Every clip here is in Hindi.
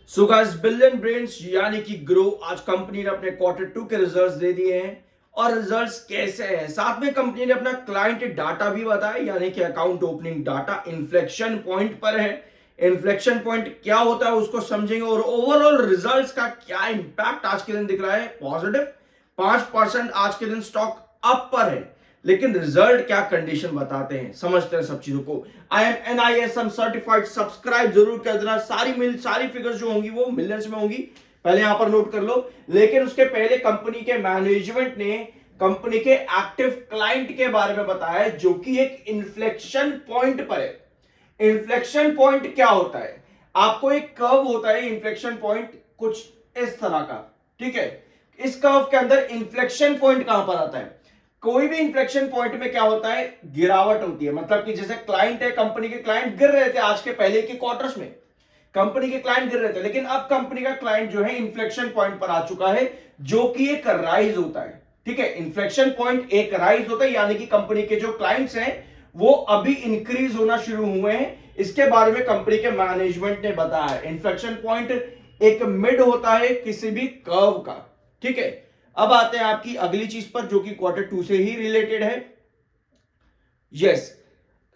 सो गाइस, बिलियन ब्रेन्स यानी कि ग्रो आज कंपनी ने अपने क्वार्टर टू के रिजल्ट्स दे दिए हैं। और रिजल्ट्स कैसे हैं, साथ में कंपनी ने अपना क्लाइंट डाटा भी बताया, यानी कि account opening data inflection point पर है। इन्फ्लेक्शन पॉइंट क्या होता है उसको समझेंगे, और ओवरऑल रिजल्ट्स का क्या इंपैक्ट आज के दिन दिख रहा है। पॉजिटिव 5% आज के दिन स्टॉक अप पर है, लेकिन रिजल्ट क्या कंडीशन बताते हैं, समझते हैं सब चीजों को। I am NISM certified, subscribe जरूर कर देना। सारी फिगर्स जो होंगी वो मिलियंस में होंगी, पहले यहां पर नोट कर लो। लेकिन उसके पहले कंपनी के मैनेजमेंट ने कंपनी के एक्टिव क्लाइंट के बारे में बताया, जो कि एक इन्फ्लेक्शन पॉइंट पर है। इन्फ्लेक्शन पॉइंट क्या होता है, आपको एक कर्व होता है इन्फ्लेक्शन पॉइंट कुछ इस तरह का, ठीक है। इस कर्व के अंदर इन्फ्लेक्शन पॉइंट कहां पर आता है, कोई भी इन्फ्लेक्शन पॉइंट में क्या होता है, गिरावट होती है। मतलब कि जैसे क्लाइंट है, कंपनी के क्लाइंट गिर रहे थे आज के पहले के क्वार्टर्स में, कंपनी के क्लाइंट गिर रहे थे, लेकिन अब कंपनी का क्लाइंट जो है इन्फ्लेक्शन पॉइंट पर आ चुका है, जो कि एक राइज होता है। ठीक है, इन्फ्लेक्शन पॉइंट एक राइज होता है, यानी कि कंपनी के जो क्लाइंट्स हैं वो अभी इंक्रीज होना शुरू हुए हैं। इसके बारे में कंपनी के मैनेजमेंट ने बताया। इन्फ्लेक्शन पॉइंट एक मिड होता है किसी भी कर्व का। ठीक है, अब आते हैं आपकी अगली चीज पर, जो कि क्वार्टर टू से ही रिलेटेड है। यस,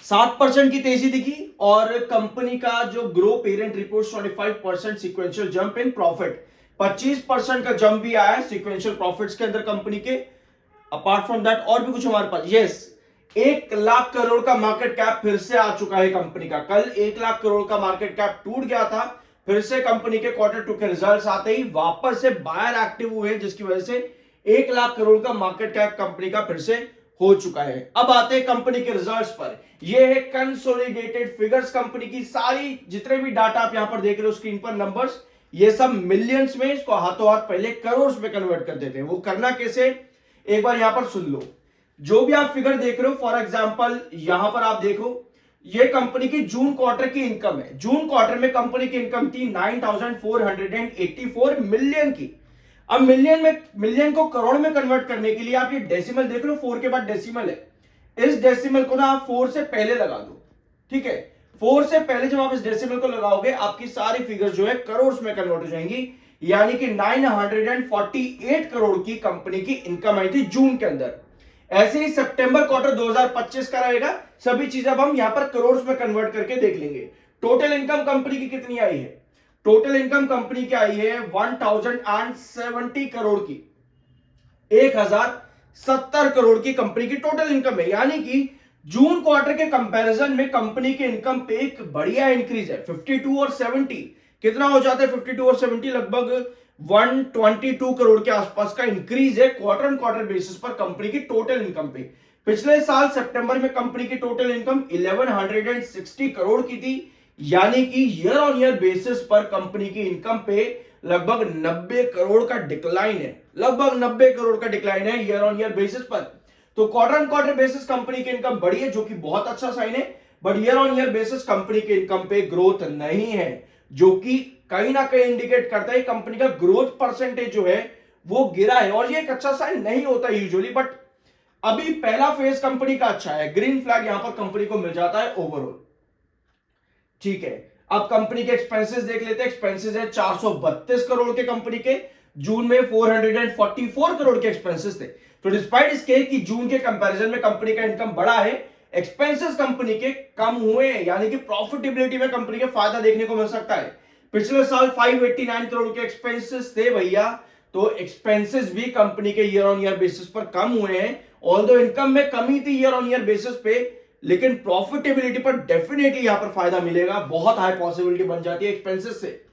7% की तेजी दिखी, और कंपनी का जो grow parent report 25% sequential jump in profit, 25% का जंप भी आया सिक्वेंशियल प्रॉफिट्स के अंदर कंपनी के। अपार्ट फ्रॉम दैट और भी कुछ हमारे पास, यस, 1 लाख करोड़ का मार्केट कैप फिर से आ चुका है कंपनी का। कल 1 लाख करोड़ का मार्केट कैप टूट गया था, फिर से कंपनी के क्वार्टर टू के रिजल्ट्स आते ही वापस से बायर एक्टिव हुए, जिसकी वजह से 1 लाख करोड़ का मार्केट कैप कंपनी का फिर से हो चुका है। अब आते हैं कंपनी के रिजल्ट्स पर। यह है कंसोलिडेटेड फिगर्स कंपनी की, सारी जितने भी डाटा आप यहां पर देख रहे हो स्क्रीन पर, नंबर्स, ये सब मिलियंस में, इसको हाथों हाथ पहले करोड़ में कन्वर्ट कर देते हैं। वो करना कैसे, एक बार यहां पर सुन लो। जो भी आप फिगर देख रहे हो, फॉर एग्जांपल यहां पर आप देखो, ये कंपनी की जून क्वार्टर की इनकम है। जून क्वार्टर में कंपनी की इनकम थी 9484 मिलियन की। अब मिलियन को करोड़ में कन्वर्ट करने के लिए आप ये डेसिमल देख लो, 4 के बाद डेसिमल है, इस डेसिमल को ना आप 4 से पहले लगा दो। ठीक है, 4 से पहले जब आप इस डेसिमल को लगाओगे, आपकी सारी फिगर्स जो है करोड़ में कन्वर्ट हो जाएंगी। यानी कि 948 करोड़ की कंपनी की इनकम आई थी जून के अंदर। ऐसे ही सितंबर क्वार्टर 2025 का रहेगा, सभी चीजें अब हम यहां पर करोड़ में कन्वर्ट करके देख लेंगे। टोटल इनकम कंपनी की कितनी आई है, टोटल इनकम कंपनी की आई है 1070 करोड़ की, 1070 करोड़ की कंपनी की टोटल इनकम है। यानी कि जून क्वार्टर के कंपैरिजन में कंपनी के इनकम पे एक बढ़िया इंक्रीज है। 52 और 70 कितना हो जाता है, 52 और 70 लगभग 122 करोड़ के आसपास का इंक्रीज है क्वार्टर ऑन क्वार्टर बेसिस पर कंपनी की टोटल इनकम पे। पिछले साल सितंबर में कंपनी की टोटल इनकम 1160 करोड़ की थी, यानी कि ईयर ऑन ईयर बेसिस पर कंपनी की इनकम पे लगभग 90 करोड़ का डिक्लाइन है, लगभग 90 करोड़ का डिक्लाइन है ईयर ऑन ईयर बेसिस पर। तो quarter on quarter basis company की इनकम बढ़ी है, जो कि बहुत अच्छा साइन है, but year on year basis company की इनकम पे ग्रोथ नहीं है, जो कि कहीं ना कहीं इंडिकेट करता है कंपनी का ग्रोथ परसेंटेज जो है वो गिरा है। और ये एक अच्छा साइन नहीं होता यूजुअली, बट अभी पहला फेज कंपनी का अच्छा है, ग्रीन फ्लैग यहां पर कंपनी को मिल जाता है ओवरऑल। ठीक है, अब कंपनी के एक्सपेंसेस देख लेते हैं। एक्सपेंसेस है 432 करोड़ के कंपनी के, जून में 444 करोड़ के एक्सपेंसेस थे। तो डिस्पाइट इसके कि जून के कंपैरिजन में कंपनी का इनकम बढ़ा है, एक्सपेंसेस कंपनी के कम हुए हैं, यानी कि प्रॉफिटेबिलिटी में कंपनी के फायदा देखने को मिल सकता है। पिछले साल 589 करोड़ के एक्सपेंसेस थे भैया, तो एक्सपेंसेस भी कंपनी के ईयर ऑन ईयर बेसिस पर कम हुए हैं। ऑल्दो इनकम में कमी थी ईयर ऑन ईयर बेसिस पे, लेकिन प्रॉफिटेबिलिटी पर डेफिनेटली यहां पर फायदा मिलेगा, बहुत हाई पॉसिबिलिटी बन जाती है एक्सपेंसेस से।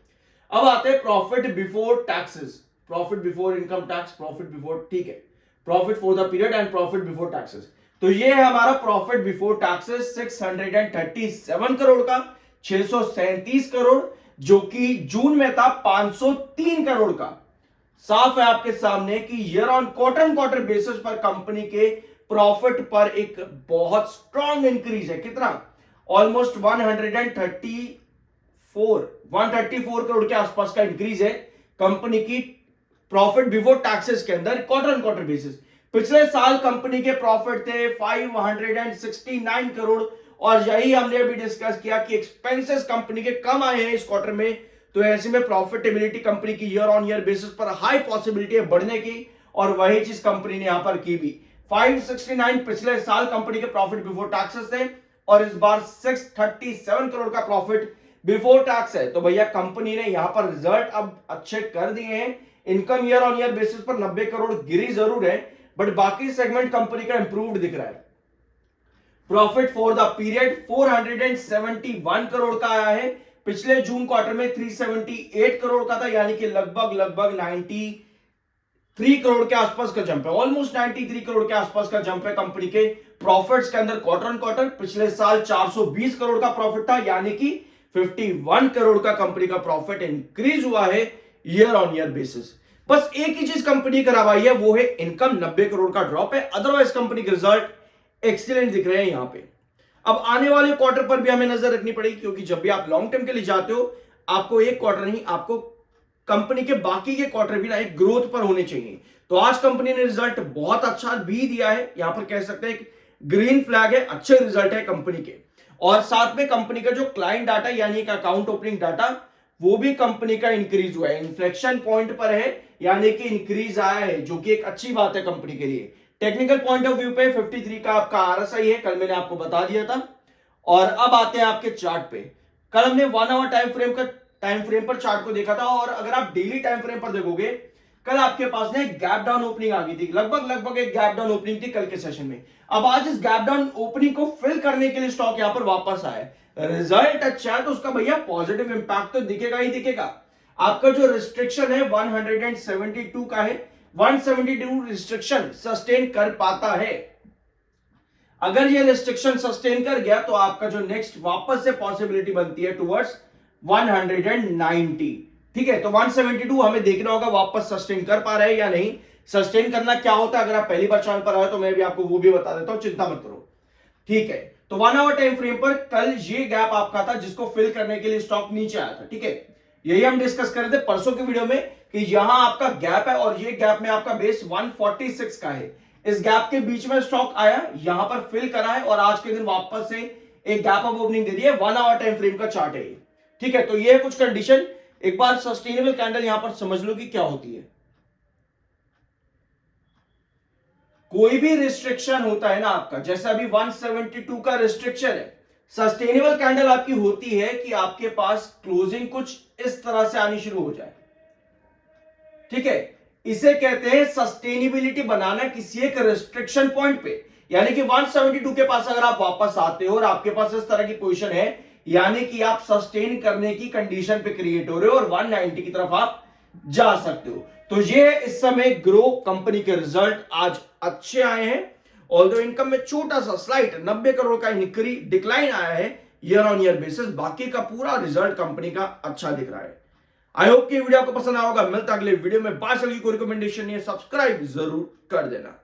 अब आते हैं profit before taxes, profit before income tax, profit before, ठीक है, profit for the period and profit before taxes. तो ये है हमारा प्रॉफिट बिफोर टैक्सेस 637 करोड़ का, 637 करोड़, जो कि जून में था 503 करोड़ का। साफ है आपके सामने कि ईयर ऑन क्वार्टर बेसिस पर कंपनी के प्रॉफिट पर एक बहुत स्ट्रॉन्ग इंक्रीज है। कितना, ऑलमोस्ट 134 करोड़ के आसपास का इंक्रीज है कंपनी की प्रॉफिट बिफोर टैक्सेस के अंदर क्वार्टर ऑन क्वार्टर बेसिस। पिछले साल कंपनी के प्रॉफिट थे 569 करोड़, और यही हमने अभी डिस्कस किया कि एक्सपेंसेस कंपनी के कम आए हैं इस क्वार्टर में, तो ऐसे में प्रॉफिटेबिलिटी कंपनी की ईयर ऑन ईयर बेसिस पर हाई पॉसिबिलिटी है बढ़ने की, और वही चीज कंपनी ने यहां पर की भी। 569 पिछले साल कंपनी के प्रॉफिट बिफोर टैक्सेस थे, और इस बार 637 करोड़ का प्रॉफिट बिफोर टैक्स है। तो भैया कंपनी ने यहां पर रिजल्ट अब अच्छे कर दिए हैं। Income year on year basis पर 90 करोड़ गिरी जरूर है, बट बाकी सेगमेंट कंपनी का इंप्रूव्ड दिख रहा है। Profit for the period 471 crore का आया है, पिछले जून क्वार्टर में 378 करोड़ का था, यानी कि लगभग 93 करोड़ के आसपास का जंप है। ऑलमोस्ट 93 करोड़ के आसपास का जंप है कंपनी के प्रॉफिट्स के अंदर क्वार्टर ऑन क्वार्टर। पिछले साल 420 करोड़ का प्रॉफिट था, यानी कि 51 करोड़ का कंपनी का प्रॉफिट इंक्रीज हुआ है ईयर ऑन ईयर बेसिस। बस एक ही चीज कंपनी खराब आई है, वो है इनकम 90 करोड़ का ड्रॉप है। अदरवाइज कंपनी के रिजल्ट एक्सीलेंट दिख रहे हैं यहां पे। अब आने वाले क्वार्टर पर भी हमें नजर रखनी पड़ेगी, क्योंकि जब भी आप लॉन्ग टर्म के लिए जाते हो, आपको एक क्वार्टर नहीं, आपको कंपनी के बाकी के क्वार्टर भी ना एक ग्रोथ पर होने चाहिए। तो आज कंपनी ने रिजल्ट बहुत अच्छा भी दिया है, यहां पर कह सकते हैं ग्रीन फ्लैग है, अच्छे रिजल्ट है कंपनी के। और साथ में कंपनी का जो क्लाइंट डाटा यानी कि अकाउंट ओपनिंग डाटा, वो भी कंपनी का इंक्रीज हुआ है, इन्फ्लेक्शन पॉइंट पर है, यानी कि इंक्रीज आया है, जो कि एक अच्छी बात है कंपनी के लिए। टेक्निकल पॉइंट ऑफ व्यू पे 53 का आपका आरएसआई है, कल मैंने आपको बता दिया था। और अब आते हैं आपके चार्ट पे। कल हमने 1 आवर टाइम फ्रेम पर चार्ट को देखा था, और अगर आप डेली टाइम फ्रेम पर देखोगे, कल आपके पास ना एक गैप डाउन ओपनिंग आ गई थी, लगभग एक गैप डाउन ओपनिंग थी कल के सेशन में। अब आज इस गैप डाउन ओपनिंग को फिल करने के लिए स्टॉक यहां पर वापस आया। रिजल्ट अच्छा है तो उसका भैया पॉजिटिव इंपैक्ट तो दिखेगा ही दिखेगा। आपका जो रिस्ट्रिक्शन है 172 का है, 172 रिस्ट्रिक्शन सस्टेन कर पाता है। अगर ये रिस्ट्रिक्शन सस्टेन कर गया तो आपका जो नेक्स्ट वापस से पॉसिबिलिटी बनती है टुवर्ड्स 190। ठीक है, तो 172 हमें देखना होगा वापस सस्टेन कर पा रहे हैं या नहीं। सस्टेन करना क्या होता है, अगर आप पहली बार चैनल पर आए तो मैं भी आपको वो भी बता देता हूं, चिंता मत करो। ठीक है, तो 1 आवर टाइम फ्रेम पर कल ये गैप आपका था, जिसको फिल करने के लिए स्टॉक नीचे आया था। ठीक है, यही हम डिस्कस कर रहे थे परसों की वीडियो में कि यहां आपका गैप है, और ये गैप में आपका बेस 146 का है। इस गैप के बीच में स्टॉक आया, यहां पर फिल करा है, और आज के दिन वापस से एक गैप अप ओपनिंग दे दी है। 1 आवर टाइम फ्रेम का चार्ट है ये। ठीक है, तो ये है कुछ कंडीशन। एक बार सस्टेनेबल कैंडल यहां पर समझ लो कि क्या होती है। कोई भी रिस्ट्रिक्शन होता है ना आपका, जैसे अभी 172 का रिस्ट्रिक्शन है, सस्टेनेबल कैंडल आपकी होती है कि आपके पास क्लोजिंग कुछ इस तरह से आनी शुरू हो जाए। ठीक है, इसे कहते हैं सस्टेनेबिलिटी बनाना किसी एक रिस्ट्रिक्शन पॉइंट पे। यानी कि 172 के पास अगर आप वापस आते हो और आपके पास इस तरह की पोजीशन है, यानी कि आप सस्टेन करने की कंडीशन पे क्रिएट हो रहे हो और 190 की तरफ आप जा सकते हो। तो ये इस समय ग्रो कंपनी के रिजल्ट आज अच्छे आए हैं। ऑल्दो इनकम में छोटा सा स्लाइट 90 करोड़ का डिक्लाइन आया है ईयर ऑन ईयर बेसिस, बाकी का पूरा रिजल्ट कंपनी का अच्छा दिख रहा है। आई होप कि वीडियो आपको पसंद आया होगा। मिलता अगले वीडियो में। बाय, सभी को रिकमेंडेशन है, सब्सक्राइब जरूर कर देना।